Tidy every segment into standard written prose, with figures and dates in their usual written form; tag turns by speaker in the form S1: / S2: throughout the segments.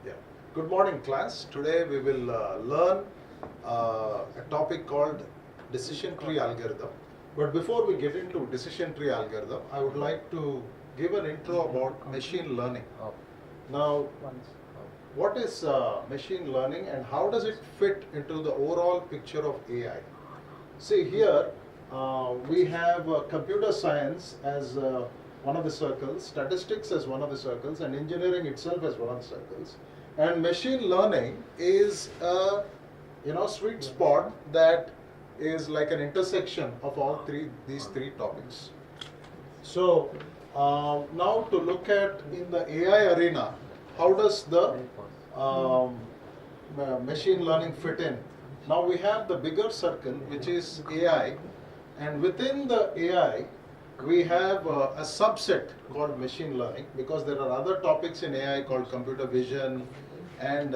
S1: Yeah. Good morning, class. Today we will learn a topic called decision tree algorithm. But before we get into decision tree algorithm, I would like to give an intro about machine learning. Now, what is machine learning and how does it fit into the overall picture of AI? See here, we have computer science as one of the circles, statistics as one of the circles, and engineering itself as one of the circles. And machine learning is a sweet spot that is like an intersection of all these three topics. So now to look at in the AI arena, how does the machine learning fit in? Now we have the bigger circle, which is AI, and within the AI, we have a subset called machine learning, because there are other topics in AI called computer vision and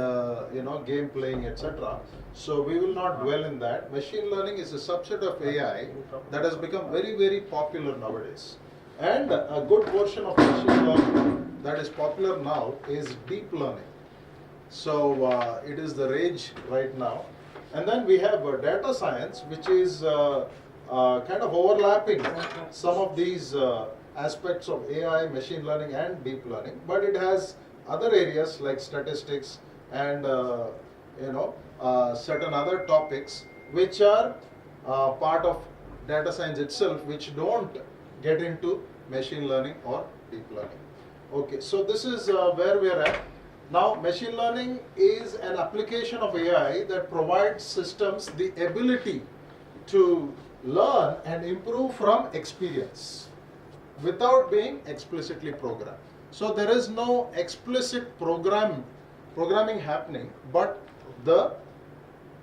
S1: game playing, etc. So we will not dwell in that. Machine learning is a subset of AI that has become very, very popular nowadays. And a good portion of machine learning that is popular now is deep learning. So it is the rage right now. And then we have data science, which is kind of overlapping some of these aspects of AI, machine learning, and deep learning. But it has other areas like statistics and certain other topics which are part of data science itself, which don't get into machine learning or deep learning. Okay, so this is where we are at. Now, machine learning is an application of AI that provides systems the ability to learn and improve from experience without being explicitly programmed. So there is no explicit programming happening, but the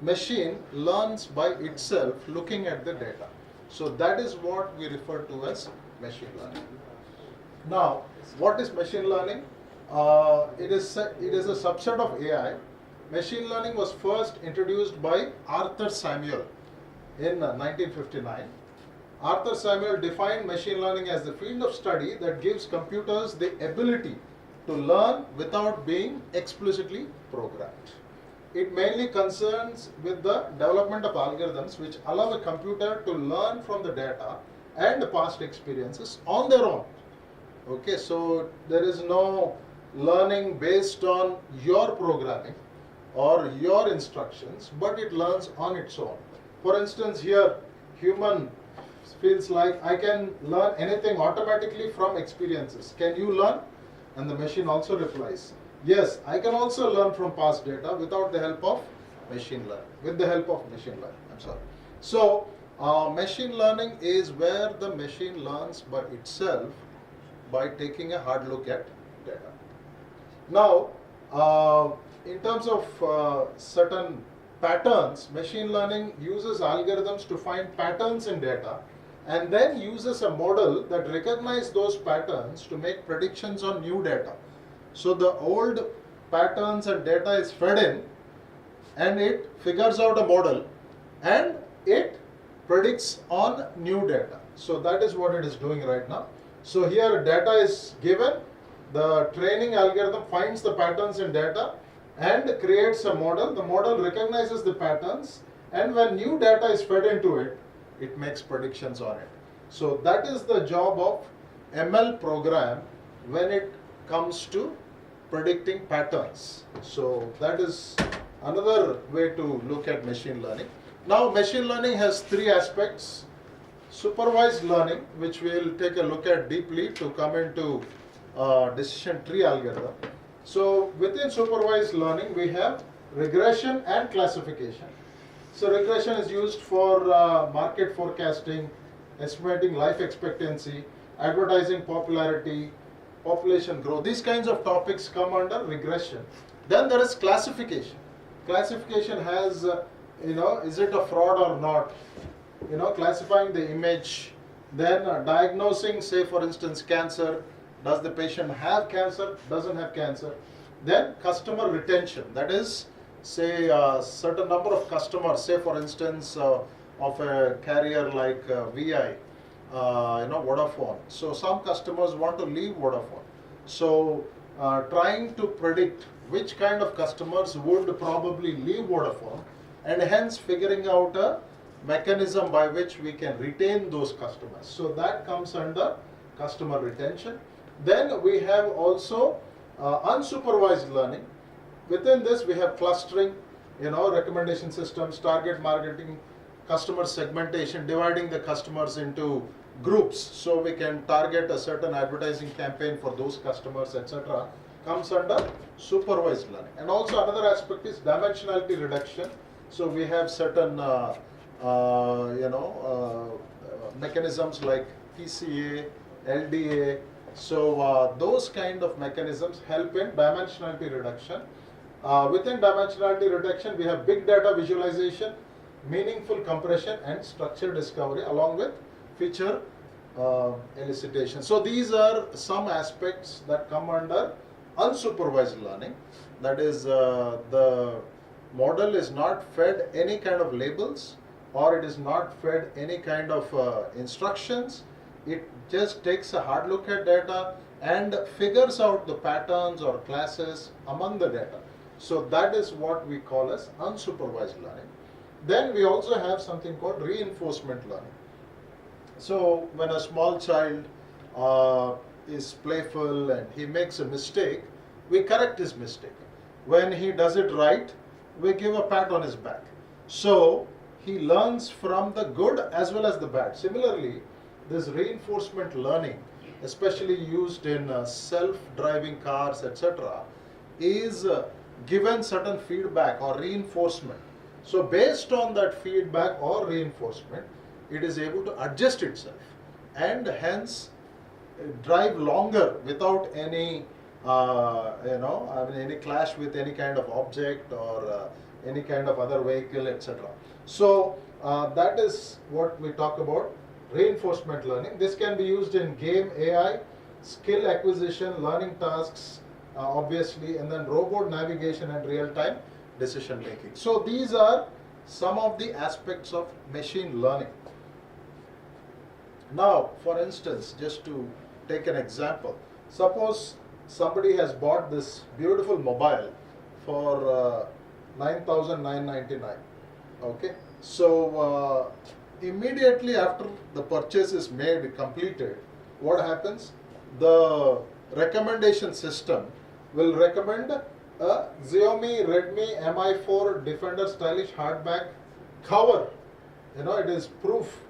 S1: machine learns by itself looking at the data. So that is what we refer to as machine learning. Now, what is machine learning? It is a subset of AI. Machine learning was first introduced by Arthur Samuel in 1959. Arthur Samuel defined machine learning as the field of study that gives computers the ability to learn without being explicitly programmed. It mainly concerns with the development of algorithms which allow a computer to learn from the data and past experiences on their own. Okay, so there is no learning based on your programming or your instructions, but it learns on its own. For instance, here, human feels like I can learn anything automatically from experiences. Can you learn? And the machine also replies, yes, I can also learn from past data without the help of machine learning, with the help of machine learning, I'm sorry. So, machine learning is where the machine learns by itself by taking a hard look at data. Now, in terms of certain patterns, machine learning uses algorithms to find patterns in data and then uses a model that recognizes those patterns to make predictions on new data. So the old patterns and data is fed in and it figures out a model and it predicts on new data. So that is what it is doing right now. So here data is given, the training algorithm finds the patterns in data and creates a model. The model recognizes the patterns, and when new data is fed into it, it makes predictions on it. So that is the job of ML program when it comes to predicting patterns. So that is another way to look at machine learning. Now, machine learning has three aspects. Supervised learning, which we will take a look at deeply to come into decision tree algorithm. So within supervised learning, we have regression and classification. So regression is used for market forecasting, estimating life expectancy, advertising popularity, population growth. These kinds of topics come under regression. Then there is classification. Classification has, is it a fraud or not? Classifying the image, then diagnosing, say for instance, cancer. Does the patient have cancer? Doesn't have cancer? Then customer retention, that is, say a certain number of customers, say for instance of a carrier like VI, Vodafone. So some customers want to leave Vodafone. So trying to predict which kind of customers would probably leave Vodafone, and hence figuring out a mechanism by which we can retain those customers. So that comes under customer retention. Then we have also unsupervised learning. Within this we have clustering, recommendation systems, target marketing, customer segmentation, dividing the customers into groups so we can target a certain advertising campaign for those customers, etc. comes under supervised learning. And also another aspect is dimensionality reduction. So we have certain mechanisms like PCA, LDA. So those kind of mechanisms help in dimensionality reduction. Within dimensionality reduction, we have big data visualization, meaningful compression, and structure discovery, along with feature elicitation. So these are some aspects that come under unsupervised learning. That is, the model is not fed any kind of labels, or it is not fed any kind of instructions. It just takes a hard look at data and figures out the patterns or classes among the data. So that is what we call as unsupervised learning. Then we also have something called reinforcement learning. So when a small child is playful and he makes a mistake, we correct his mistake. When he does it right, we give a pat on his back. So he learns from the good as well as the bad. Similarly, this reinforcement learning, especially used in self-driving cars, etc., is given certain feedback or reinforcement. So based on that feedback or reinforcement, it is able to adjust itself and hence drive longer without any any clash with any kind of object or any kind of other vehicle, etc. So that is what we talk about reinforcement learning. This can be used in game AI, skill acquisition, learning tasks, obviously, and then robot navigation and real-time decision making. So these are some of the aspects of machine learning. Now, for instance, just to take an example, suppose somebody has bought this beautiful mobile for 9,999. Okay, so immediately after the purchase is made, completed, what happens? The recommendation system will recommend a Xiaomi Redmi Mi4 Defender stylish hardback cover. It is proof,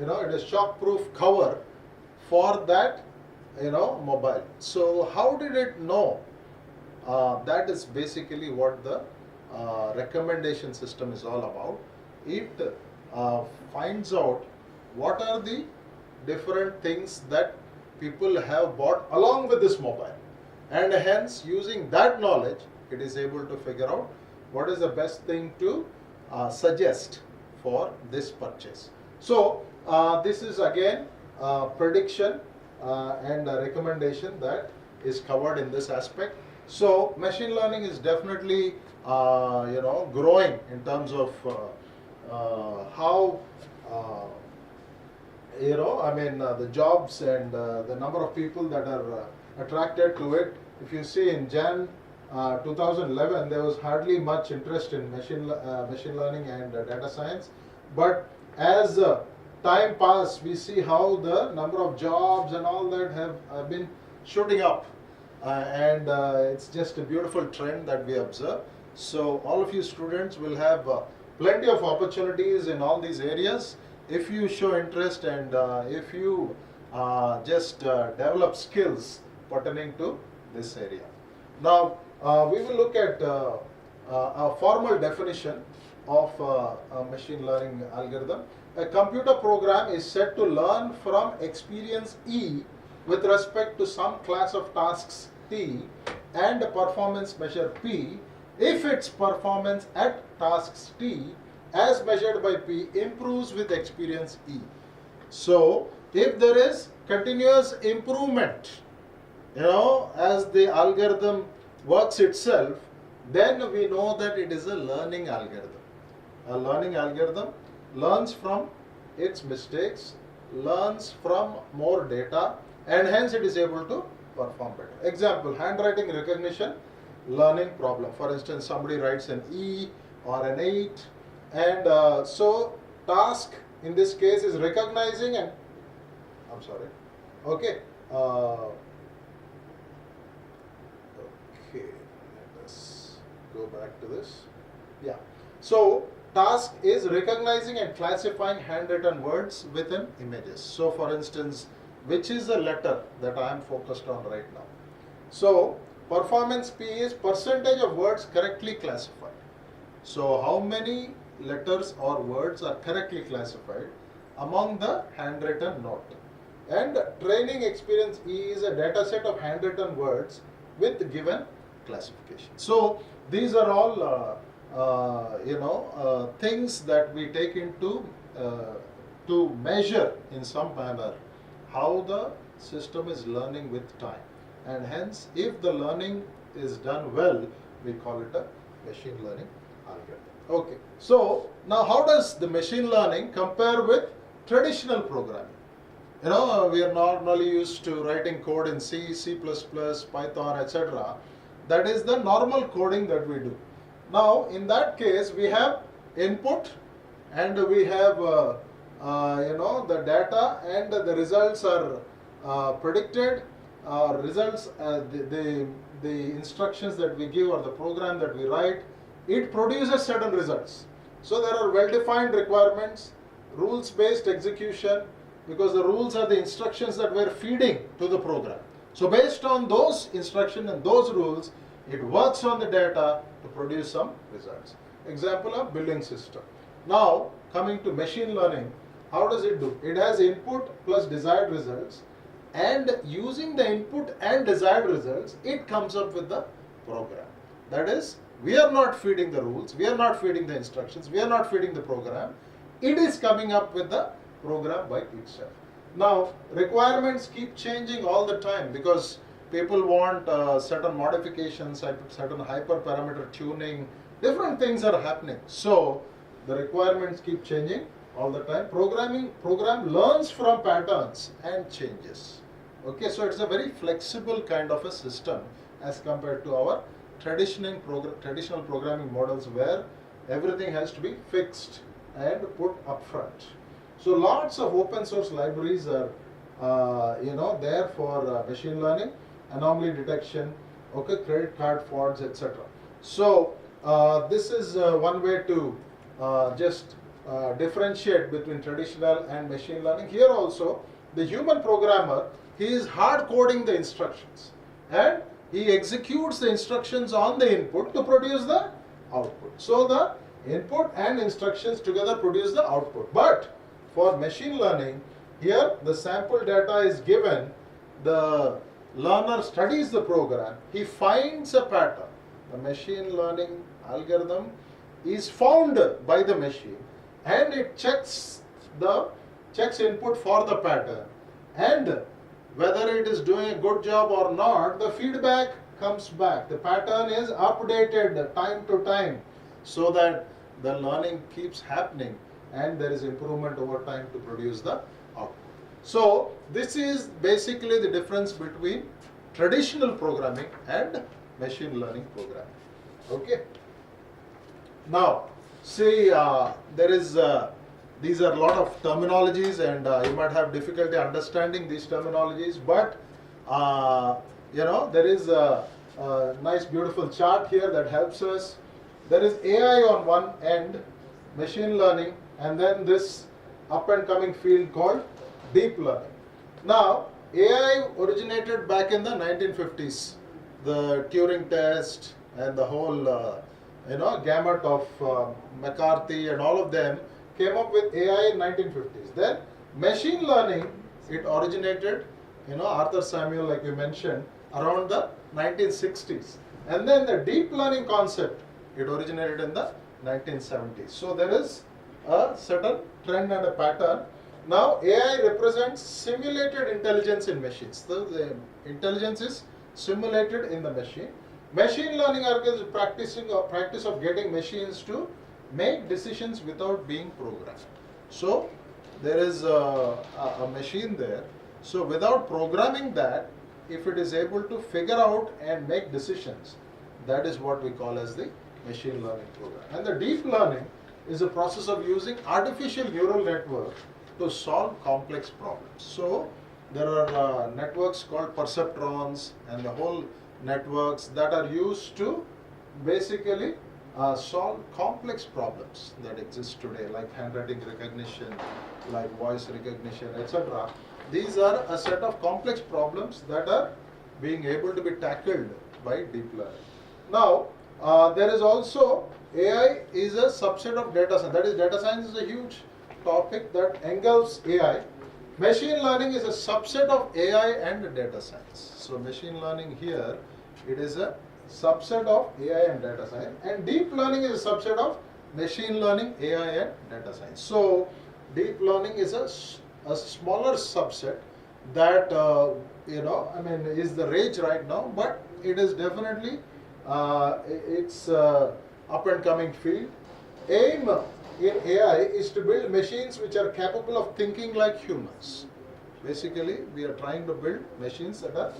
S1: it is shock proof cover for that mobile. So how did it know? That is basically what the recommendation system is all about. It finds out what are the different things that people have bought along with this mobile, and hence using that knowledge it is able to figure out what is the best thing to suggest for this purchase. So this is again prediction and a recommendation that is covered in this aspect. So machine learning is definitely growing in terms of how the jobs and the number of people that are attracted to it. If you see in Jan 2011, there was hardly much interest in machine learning and data science, but as time passed, we see how the number of jobs and all that have been shooting up, and it's just a beautiful trend that we observe. So all of you students will have plenty of opportunities in all these areas if you show interest and if you just develop skills pertaining to this area. Now we will look at a formal definition of a machine learning algorithm. A computer program is said to learn from experience E with respect to some class of tasks T and a performance measure P if its performance at tasks T as measured by P improves with experience E. So if there is continuous improvement, as the algorithm works itself, then we know that it is a learning algorithm. A learning algorithm learns from its mistakes, learns from more data, and hence it is able to perform better. Example, handwriting recognition learning problem. For instance, somebody writes an E or an 8, and so task in this case is recognizing and I'm sorry. Okay. Okay. Let us go back to this. Yeah. So task is recognizing and classifying handwritten words within images. So for instance, which is the letter that I am focused on right now? So performance P is percentage of words correctly classified. So how many letters or words are correctly classified among the handwritten note? And training experience E is a data set of handwritten words with given classification. So these are all things that we take into to measure in some manner how the system is learning with time, and hence if the learning is done well, we call it a machine learning algorithm. Okay, so now how does the machine learning compare with traditional programming? We are normally used to writing code in C, C++, Python, etc. That is the normal coding that we do. Now in that case we have input and we have the data, and the results are predicted. Results, the instructions that we give or the program that we write, it produces certain results. So there are well-defined requirements, rules-based execution, because the rules are the instructions that we're feeding to the program. So based on those instructions and those rules, it works on the data to produce some results. Example of billing system. Now coming to machine learning, how does it do? It has input plus desired results, and using the input and desired results, it comes up with the program. That is, we are not feeding the rules, we are not feeding the instructions, we are not feeding the program. It is coming up with the program by itself. Now requirements keep changing all the time because people want certain modifications, certain hyperparameter tuning, different things are happening. So the requirements keep changing all the time. Program learns from patterns and changes. Okay, so it's a very flexible kind of a system as compared to our traditional programming models where everything has to be fixed and put up front. So lots of open source libraries are there for machine learning, anomaly detection, okay, credit card frauds, etc. So this is one way to just differentiate between traditional and machine learning. Here also, the human programmer, he is hard coding the instructions and he executes the instructions on the input to produce the output. So the input and instructions together produce the output. But for machine learning, here the sample data is given, the learner studies the program, he finds a pattern. The machine learning algorithm is found by the machine and it checks input for the pattern, and whether it is doing a good job or not, the feedback comes back. The pattern is updated time to time so that the learning keeps happening and there is improvement over time to produce the output. So this is basically the difference between traditional programming and machine learning programming. Okay. Now see, these are a lot of terminologies and you might have difficulty understanding these terminologies, but there is a nice beautiful chart here that helps us. There is AI on one end, machine learning, and then this up and coming field called deep learning. Now AI originated back in the 1950s, the Turing test and the whole gamut of McCarthy and all of them came up with AI in 1950s. Then machine learning, it originated, Arthur Samuel, like we mentioned, around the 1960s. And then the deep learning concept, it originated in the 1970s. So there is a certain trend and a pattern. Now AI represents simulated intelligence in machines. So the intelligence is simulated in the machine. Machine learning is practice of getting machines to make decisions without being programmed. So there is a machine there. So without programming that, if it is able to figure out and make decisions, that is what we call as the machine learning program. And the deep learning is a process of using artificial neural network to solve complex problems. So there are networks called perceptrons and the whole networks that are used to basically solve complex problems that exist today, like handwriting recognition, like voice recognition, etc. These are a set of complex problems that are being able to be tackled by deep learning. Now, there is also AI is a subset of data science. That is, data science is a huge topic that engulfs AI. Machine learning is a subset of AI and data science. So machine learning here, it is a subset of AI and data science, and deep learning is a subset of machine learning, AI and data science. So deep learning is a smaller subset that is the rage right now, but it is definitely it's up and coming field. Aim in AI is to build machines which are capable of thinking like humans. Basically, we are trying to build machines that are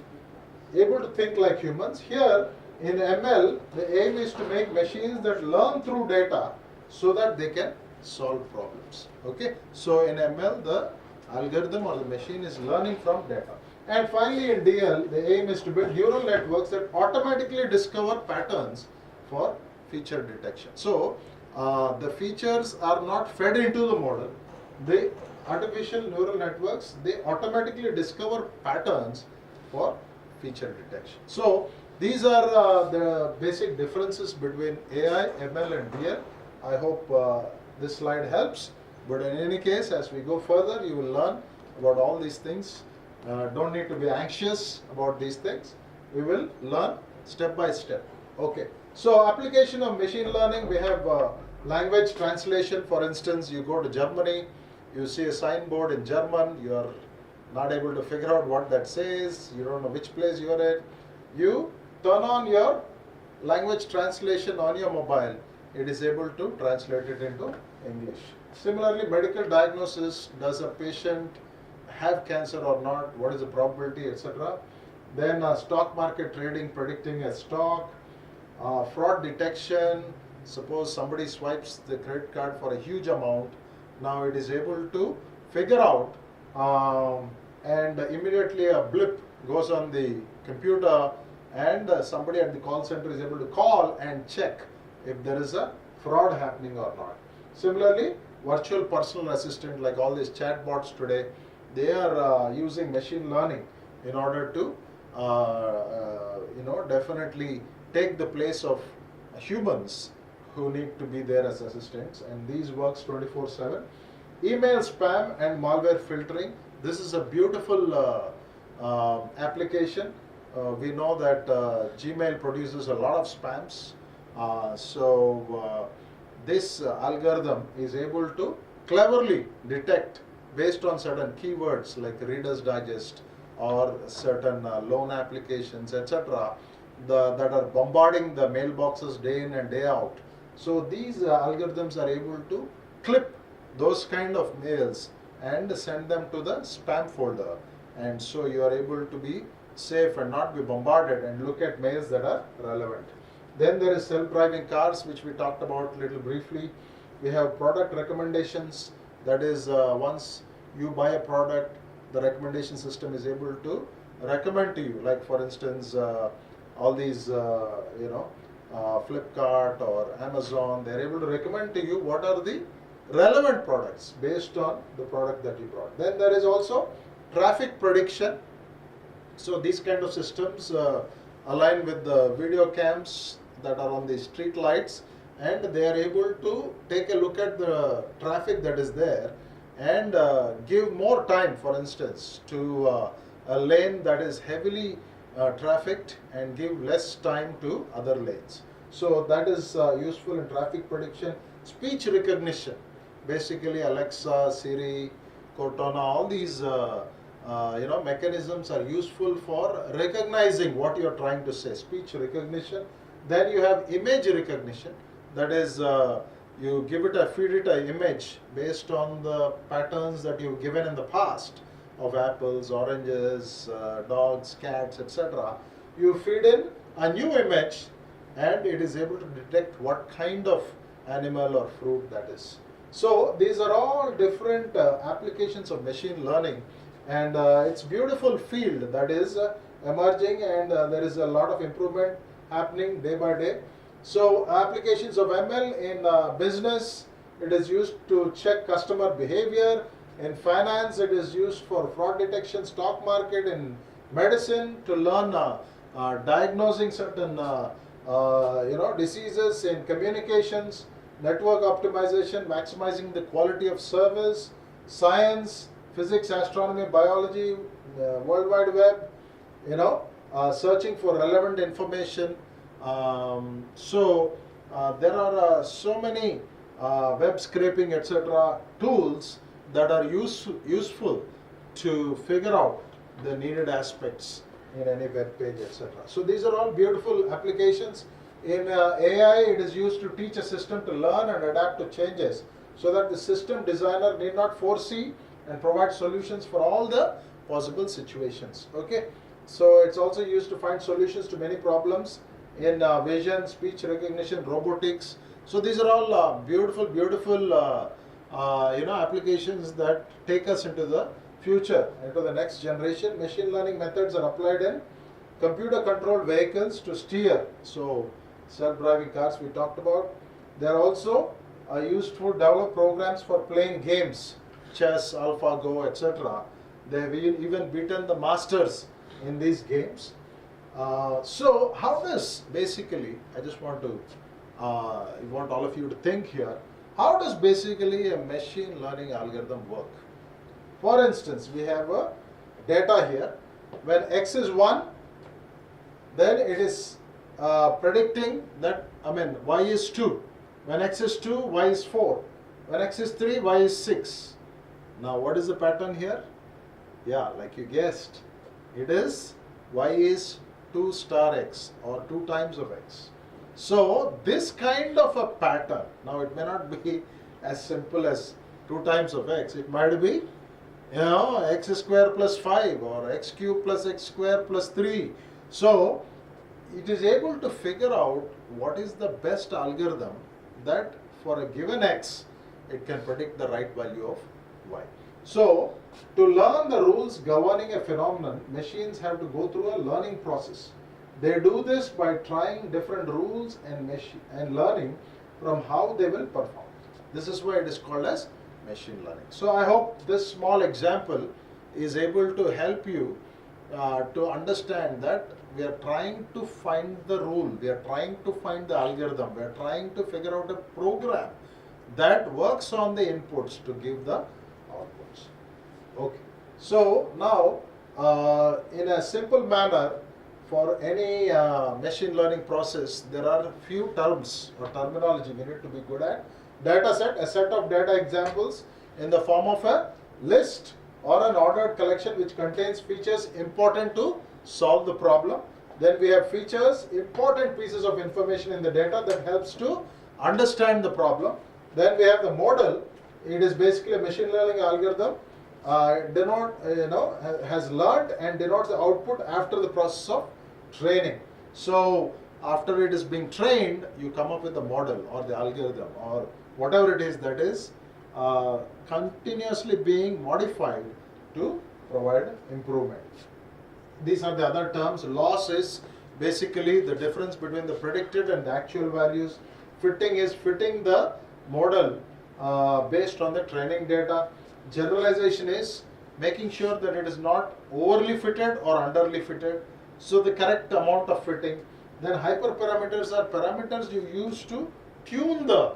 S1: able to think like humans. Here in ML, the aim is to make machines that learn through data so that they can solve problems. Okay, so in ML, the algorithm or the machine is learning from data. And finally, in DL, the aim is to build neural networks that automatically discover patterns for feature detection. So the features are not fed into the model. The artificial neural networks, they automatically discover patterns for feature detection. So these are the basic differences between AI, ML and DL. I hope this slide helps. But in any case, as we go further, you will learn about all these things. Don't need to be anxious about these things. We will learn step by step. Okay. So application of machine learning, we have language translation. For instance, you go to Germany, you see a signboard in German, you are not able to figure out what that says, you don't know which place you are at. You turn on your language translation on your mobile, it is able to translate it into English. Similarly, medical diagnosis, does a patient have cancer or not, what is the probability, etc. Then stock market trading, predicting a stock. Fraud detection, suppose somebody swipes the credit card for a huge amount, now it is able to figure out and immediately a blip goes on the computer and somebody at the call center is able to call and check if there is a fraud happening or not. Similarly, virtual personal assistant, like all these chatbots today, they are using machine learning in order to definitely take the place of humans who need to be there as assistants, and these works 24/7. Email spam and malware filtering. This is a beautiful application. We know that Gmail produces a lot of spams. This algorithm is able to cleverly detect based on certain keywords like Reader's Digest or certain loan applications, etc., that are bombarding the mailboxes day in and day out. So these algorithms are able to clip those kind of mails and send them to the spam folder, and so you are able to be safe and not be bombarded and look at mails that are relevant. Then there is self-driving cars, which we talked about little briefly. We have product recommendations, that is once you buy a product, the recommendation system is able to recommend to you, like for instance all these Flipkart or Amazon, they are able to recommend to you what are the relevant products based on the product that you bought. Then there is also traffic prediction. So these kind of systems align with the video cams that are on the street lights, and they are able to take a look at the traffic that is there and give more time, for instance, to a lane that is heavily trafficked and give less time to other lanes. So that is useful in traffic prediction. Speech recognition, basically Alexa, Siri, Cortana, all these mechanisms are useful for recognizing what you are trying to say, speech recognition. Then you have image recognition, that is you feed it an image based on the patterns that you've given in the past of apples, oranges, dogs, cats, etc. You feed in a new image and it is able to detect what kind of animal or fruit that is. So these are all different applications of machine learning, and it's beautiful field that is emerging, and there is a lot of improvement happening day by day. So applications of ML in business, it is used to check customer behavior. In finance, it is used for fraud detection, stock market, in medicine to learn diagnosing certain diseases, in communications, network optimization, maximizing the quality of service, science, physics, astronomy, biology, World Wide Web, searching for relevant information. There are so many web scraping, etc. tools that are useful to figure out the needed aspects in any web page, etc. So these are all beautiful applications. In AI, it is used to teach a system to learn and adapt to changes, so that the system designer need not foresee and provide solutions for all the possible situations. Okay, so it's also used to find solutions to many problems in vision, speech recognition, robotics. So these are all beautiful applications that take us into the future, into the next generation. Machine learning methods are applied in computer-controlled vehicles to steer. So self-driving cars we talked about. They are also used to develop programs for playing games, chess, AlphaGo, etc. They have even beaten the masters in these games. So how does basically, I just want all of you to think here, how does basically a machine learning algorithm work? For instance, we have a data here. When x is 1, then it is predicting that, y is 2. When x is 2, y is 4. When x is 3, y is 6. Now what is the pattern here? Yeah, like you guessed, it is y is 2 star x, or 2 times of x. So this kind of a pattern, now it may not be as simple as 2 times of x, it might be x square plus 5 or x cube plus x square plus 3. So it is able to figure out what is the best algorithm that for a given x it can predict the right value of y. So to learn the rules governing a phenomenon, machines have to go through a learning process. They do this by trying different rules and learning from how they will perform. This is why it is called as machine learning. So I hope this small example is able to help you to understand that we are trying to find the rule, we are trying to find the algorithm, we are trying to figure out a program that works on the inputs to give the outputs. Okay. So now in a simple manner, for any machine learning process, there are a few terms or terminology we need to be good at. Data set, a set of data examples in the form of a list or an ordered collection which contains features important to solve the problem. Then we have features, important pieces of information in the data that helps to understand the problem. Then we have the model. It is basically a machine learning algorithm. Has learned and denotes the output after the process of training. So after it is being trained, you come up with the model or the algorithm or whatever it is that is continuously being modified to provide improvement. These are the other terms. Loss is basically the difference between the predicted and the actual values. Fitting is fitting the model based on the training data. Generalization is making sure that it is not overly fitted or underly fitted, so the correct amount of fitting. Then hyperparameters are parameters you use to tune the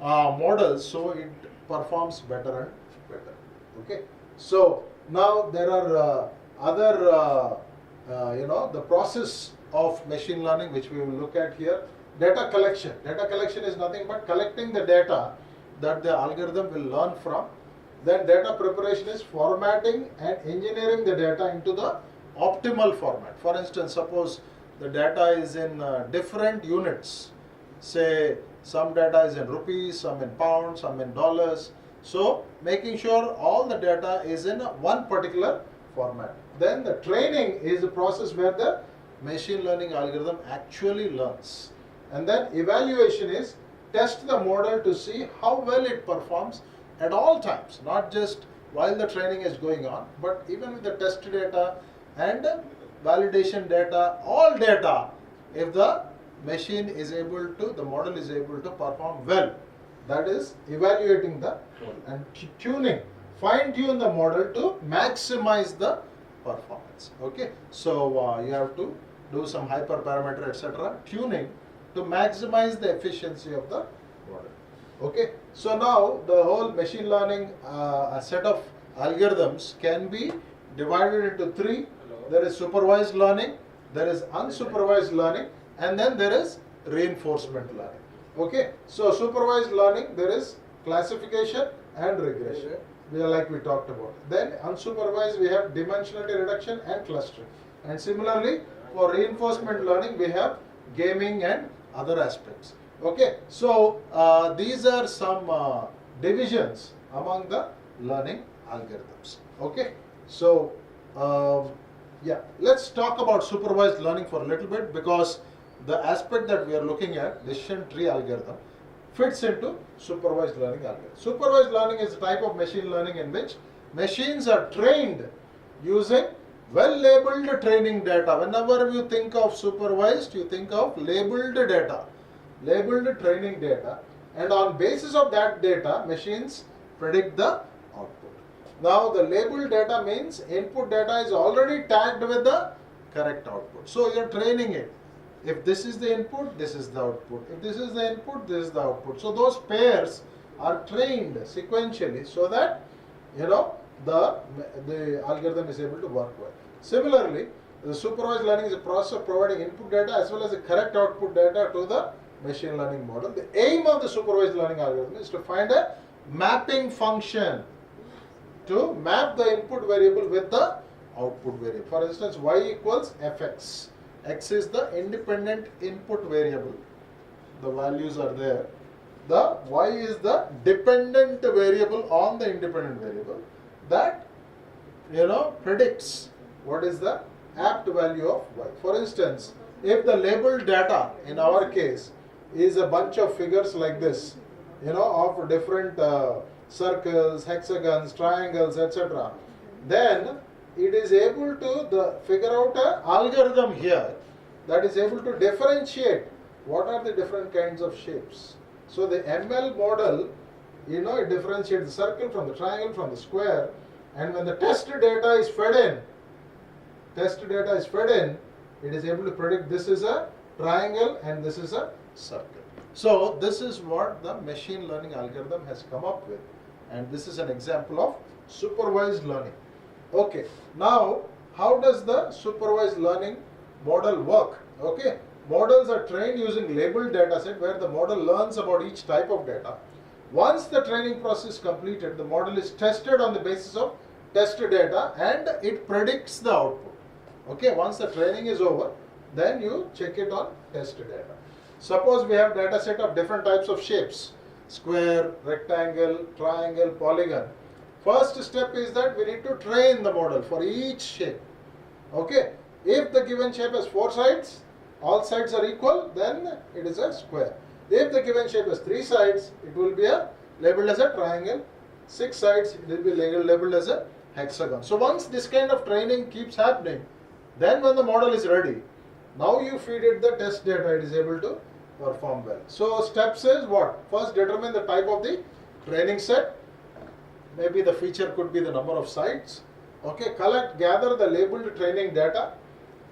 S1: model so it performs better and better. Okay. So now there are other the process of machine learning which we will look at here. Data collection. Data collection is nothing but collecting the data that the algorithm will learn from. Then data preparation is formatting and engineering the data into the optimal format. For instance, suppose the data is in different units. Say some data is in rupees, some in pounds, some in dollars. So making sure all the data is in one particular format. Then the training is the process where the machine learning algorithm actually learns. And then evaluation is test the model to see how well it performs at all times, not just while the training is going on, but even with the test data and validation data, all data, if the machine is able to, the model is able to perform well. That is evaluating the model and tuning, fine tune the model to maximize the performance. Okay, so you have to do some hyperparameter etc. tuning to maximize the efficiency of the model. Okay, so now the whole machine learning a set of algorithms can be divided into three. There is supervised learning, there is unsupervised learning, and then there is reinforcement learning. Okay, so supervised learning, there is classification and regression, like we talked about. Then unsupervised, we have dimensionality reduction and clustering. And similarly, for reinforcement learning, we have gaming and other aspects. Okay, so these are some divisions among the learning algorithms. Okay, so yeah, let's talk about supervised learning for a little bit, because the aspect that we are looking at, decision tree algorithm, fits into supervised learning algorithm. Supervised learning is a type of machine learning in which machines are trained using well-labeled training data. Whenever you think of supervised, you think of labeled data, labeled training data, and on basis of that data, machines predict the output. Now, the labeled data means input data is already tagged with the correct output. So, you are training it. If this is the input, this is the output. If this is the input, this is the output. So, those pairs are trained sequentially so that, you know, the algorithm is able to work well. Similarly, the supervised learning is a process of providing input data as well as the correct output data to the machine learning model. The aim of the supervised learning algorithm is to find a mapping function to map the input variable with the output variable. For instance, y equals fx. X is the independent input variable. The values are there. The y is the dependent variable on the independent variable that, you know, predicts what is the apt value of y. For instance, if the labeled data in our case is a bunch of figures like this, you know, of different circles, hexagons, triangles, etc., then it is able to figure out an algorithm here that is able to differentiate what are the different kinds of shapes. So the ML model, you know, it differentiates the circle from the triangle from the square, and when the test data is fed in, it is able to predict this is a triangle and this is a circle. So this is what the machine learning algorithm has come up with, and this is an example of supervised learning. Okay, now how does the supervised learning model work? Okay, models are trained using labeled data set where the model learns about each type of data. Once the training process is completed, the model is tested on the basis of test data and it predicts the output. Okay, once the training is over, then you check it on test data. Suppose we have data set of different types of shapes: square, rectangle, triangle, polygon. First step is that we need to train the model for each shape. Okay, if the given shape has 4 sides, all sides are equal, then it is a square. If the given shape has 3 sides, it will be labeled as a triangle. 6 sides, it will be labeled as a hexagon. So once this kind of training keeps happening, then when the model is ready, now you feed it the test data, it is able to perform well. So steps is what? First, determine the type of the training set. Maybe the feature could be the number of sides. Okay, gather the labeled training data.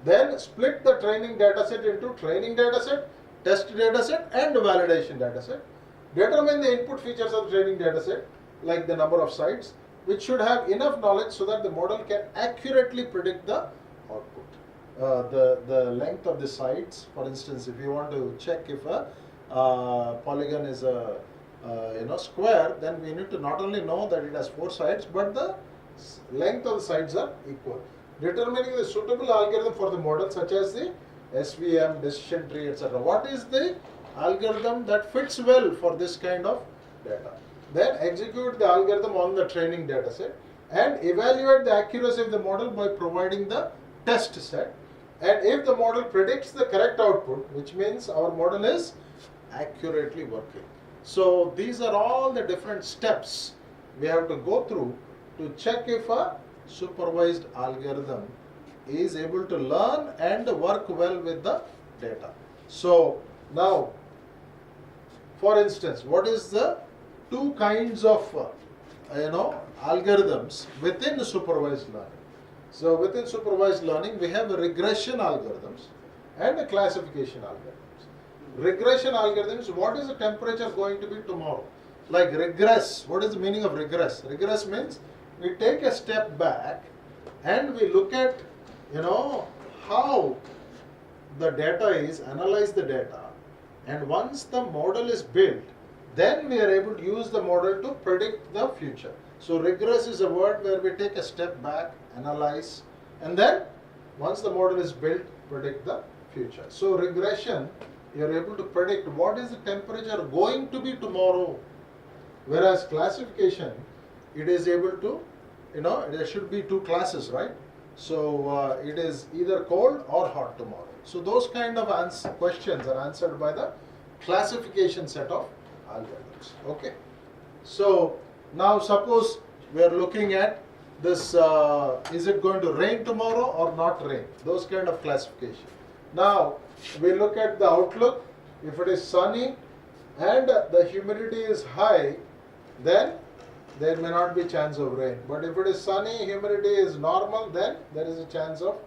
S1: Then split the training data set into training data set, test data set, and validation data set. Determine the input features of the training data set, like the number of sides, which should have enough knowledge so that the model can accurately predict the output. The length of the sides, for instance, if you want to check if a polygon is a square, then we need to not only know that it has 4 sides, but the length of the sides are equal. Determining the suitable algorithm for the model, such as the SVM, decision tree, etc. What is the algorithm that fits well for this kind of data? then execute the algorithm on the training data set, and evaluate the accuracy of the model by providing the test set. And if the model predicts the correct output, which means our model is accurately working. So these are all the different steps we have to go through to check if a supervised algorithm is able to learn and work well with the data. So now, for instance, what is the two kinds of algorithms within supervised learning? So within supervised learning, we have regression algorithms and classification algorithms. Regression algorithms, what is the temperature going to be tomorrow? Like regress, what is the meaning of regress? Regress means we take a step back and we look at how the data is, analyze the data, and once the model is built, then we are able to use the model to predict the future. So regress is a word where we take a step back, analyze, and then once the model is built, predict the future. So regression, you are able to predict what is the temperature going to be tomorrow. Whereas classification, it is able to, there should be two classes, right? So it is either cold or hot tomorrow. So those kind of questions are answered by the classification set of algorithms. Okay. So now suppose we are looking at this, is it going to rain tomorrow or not rain? Those kind of classification. Now we look at the outlook. If it is sunny and the humidity is high, then there may not be chance of rain. But if it is sunny, humidity is normal, then there is a chance of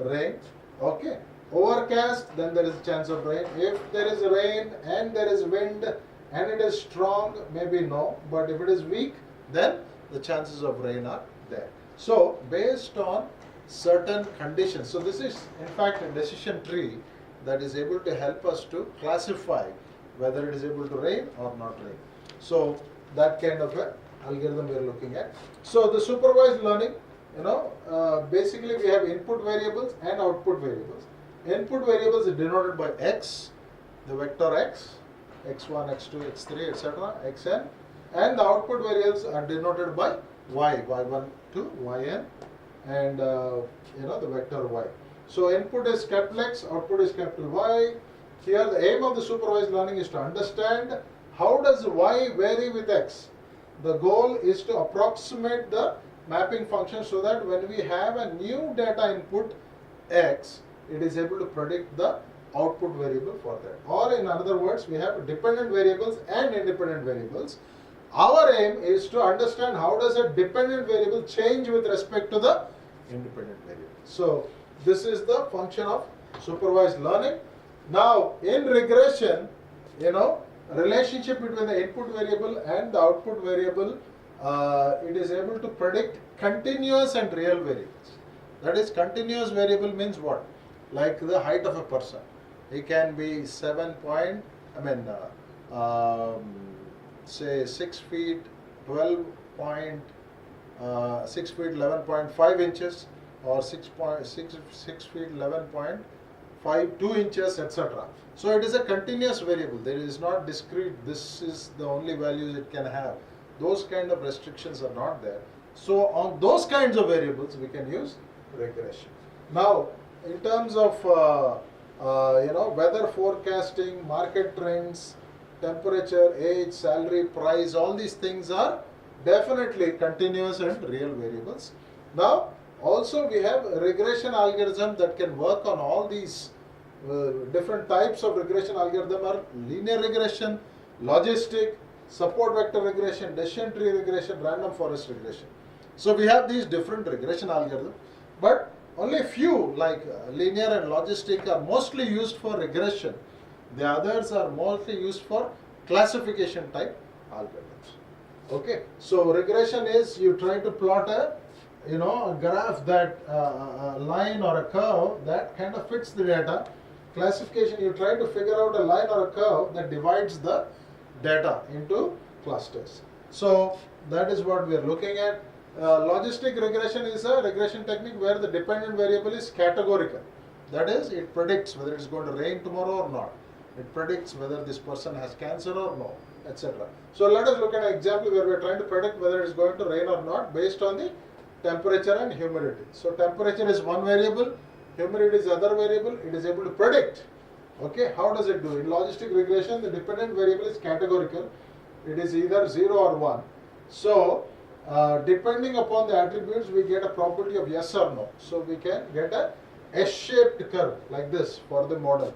S1: rain. Okay. Overcast, then there is a chance of rain. If there is rain and there is wind and it is strong, maybe no. But if it is weak, then the chances of rain are there. So based on certain conditions, so this is in fact a decision tree that is able to help us to classify whether it is able to rain or not rain. So that kind of a algorithm we are looking at. So the supervised learning, basically we have input variables and output variables. Input variables are denoted by x, the vector x, x1, x2, x3, etc., xn, and the output variables are denoted by y, y1 to yn, and the vector y. So input is capital X, output is capital Y. Here the aim of the supervised learning is to understand how does y vary with x. The goal is to approximate the mapping function so that when we have a new data input x, it is able to predict the output variable for that. Or in other words, we have dependent variables and independent variables. Our aim is to understand how does a dependent variable change with respect to the independent variable. So this is the function of supervised learning. Now in regression, relationship between the input variable and the output variable, it is able to predict continuous and real variables. That is, continuous variable means what? Like the height of a person. He can be 6 feet 11.5 inches, or 6 feet 11.52 inches, etc. So it is a continuous variable. There is not discrete, this is the only values it can have. Those kind of restrictions are not there. So on those kinds of variables we can use regression. Now in terms of weather forecasting, market trends, temperature, age, salary, price, all these things are definitely continuous and real variables. Now also we have regression algorithm that can work on all these different types of regression algorithm are linear regression, logistic, support vector regression, decision tree regression, random forest regression. So we have these different regression algorithms, but only few like linear and logistic are mostly used for regression. The others are mostly used for classification type algorithms. Okay, so regression is you try to plot a graph that a line or a curve that kind of fits the data. Classification, you try to figure out a line or a curve that divides the data into clusters. So that is what we are looking at. Logistic regression is a regression technique where the dependent variable is categorical. That is, it predicts whether it's going to rain tomorrow or not. It predicts whether this person has cancer or no. etc. So let us look at an example where we are trying to predict whether it is going to rain or not based on the temperature and humidity. So temperature is one variable, humidity is other variable. It is able to predict. Okay, how does it do? In logistic regression, the dependent variable is categorical. It is either 0 or 1. So depending upon the attributes, we get a probability of yes or no. So we can get a S-shaped curve like this for the model.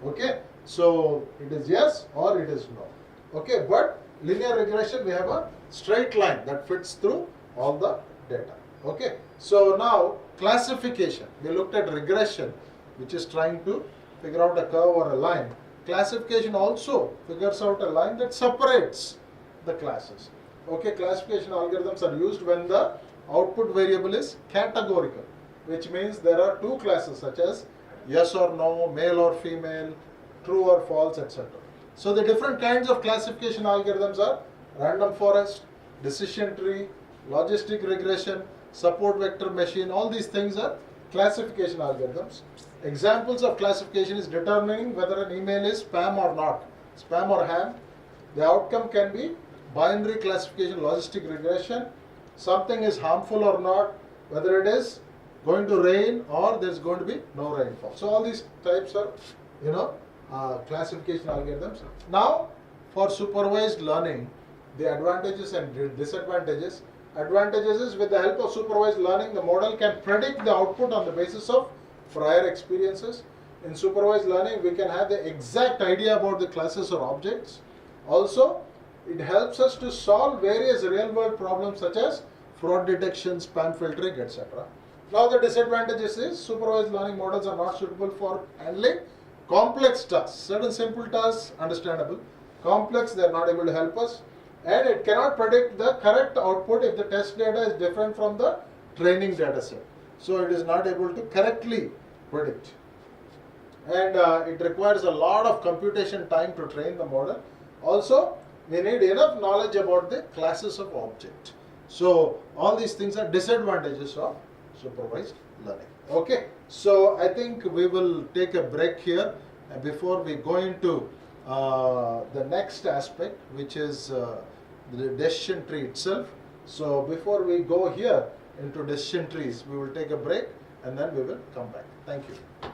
S1: Okay, so it is yes or it is no. Okay, but linear regression, we have a straight line that fits through all the data. Okay, so now classification. We looked at regression, which is trying to figure out a curve or a line. Classification also figures out a line that separates the classes. Okay, classification algorithms are used when the output variable is categorical, which means there are two classes such as yes or no, male or female, true or false, etc. So the different kinds of classification algorithms are random forest, decision tree, logistic regression, support vector machine. All these things are classification algorithms. Examples of classification is determining whether an email is spam or not, spam or ham. The outcome can be binary classification, logistic regression. Something is harmful or not, whether it is going to rain or there is going to be no rainfall. So all these types are, classification algorithms. Now, for supervised learning, the advantages and disadvantages. Advantages is with the help of supervised learning, the model can predict the output on the basis of prior experiences. In supervised learning, we can have the exact idea about the classes or objects. Also, it helps us to solve various real-world problems such as fraud detection, spam filtering, etc. Now the disadvantages is supervised learning models are not suitable for handling complex tasks. Certain simple tasks, understandable. Complex, they are not able to help us. And it cannot predict the correct output if the test data is different from the training data set. So it is not able to correctly predict. And it requires a lot of computation time to train the model. Also, we need enough knowledge about the classes of object. So all these things are disadvantages of supervised learning. Okay, so I think we will take a break here before we go into the next aspect, which is the decision tree itself. So before we go here into decision trees, we will take a break and then we will come back. Thank you.